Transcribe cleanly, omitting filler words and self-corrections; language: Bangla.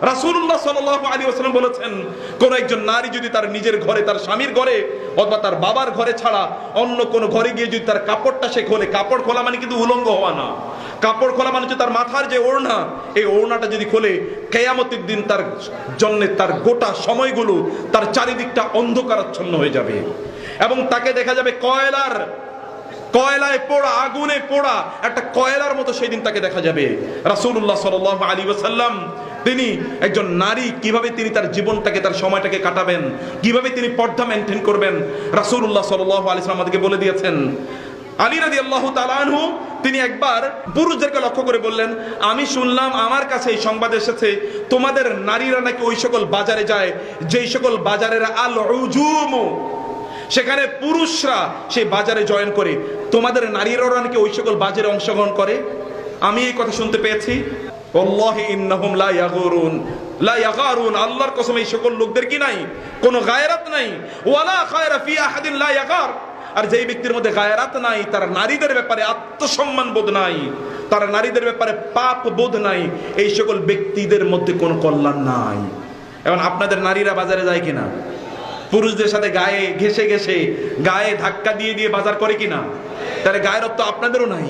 রাসূলুল্লাহ সাল্লাল্লাহু আলাইহি ওয়াসাল্লাম বলেছেন, কোন একজন নারী যদি তার নিজের ঘরে, তার স্বামীর ঘরে অথবা তার বাবার ঘরে ছাড়া অন্য কোন ঘরে গিয়ে যদি তার কাপড়টা সে খোলে, কাপড় খোলা মানে কিন্তু উলঙ্গ হওয়া না, কাপড় খোলা মানে হচ্ছে তার মাথার যে ওড়না, এই ওড়নাটা যদি খোলে, কিয়ামতের দিন তার জন্য তার গোটা সময়গুলো তার চারিদিকটা অন্ধকারাচ্ছন্ন হয়ে যাবে এবং তাকে দেখা যাবে কয়লায় পোড়া, আগুনে পোড়া একটা কয়লার মতো সেই দিন তাকে দেখা যাবে। রাসূলুল্লাহ সাল্লাল্লাহু আলাইহি ওয়াসাল্লাম তিনি একজন নারী কিভাবে তিনি তার জীবনটাকে, তার সময়টাকে কাটাবেন, কিভাবে তিনি পর্দা মেনটেন করবেন, রাসূলুল্লাহ সাল্লাল্লাহু আলাইহি ওয়াসাল্লাম আমাদেরকে বলে দিয়েছেন। আলী রাদিয়াল্লাহু তাআলা আনহু তিনি একবার পুরুষদেরকে লক্ষ্য করে বললেন, আমি শুনলাম, আমার কাছে এই সংবাদ এসেছে, তোমাদের নারীরা নাকি ওই সকল বাজারে যায় যেই সকল বাজারের আল উজুম, সেখানে পুরুষরা সেই বাজারে জয়েন করে, তোমাদের নারীরাও নাকি ওই সকল বাজারে অংশগ্রহণ করে। আমি এই কথা শুনতে পেয়েছি। ওয়াল্লাহি ইন্নাহুম লা ইয়াগারুন, আল্লাহর কসম এই সকল লোকদের কি নাই, কোনো গায়রাত নাই। ওয়ালা খায়রা ফি আহাদিন লা ইয়াগার, আর যেই ব্যক্তির মধ্যে গায়রাত নাই, তার নারীদের ব্যাপারে আত্মসম্মান বোধ নাই, তার নারীদের ব্যাপারে পাপ বোধ নাই, এই সকল ব্যক্তিদের মধ্যে কোনো কল্যাণ নাই। এখন আপনাদের নারীরা বাজারে যায় কিনা? পুরুষদের সাথে গায়ে ঘেঁষে গায়ে ধাক্কা দিয়ে বাজার করে কিনা? তাহলে গায়ের তো আপনাদেরও নাই।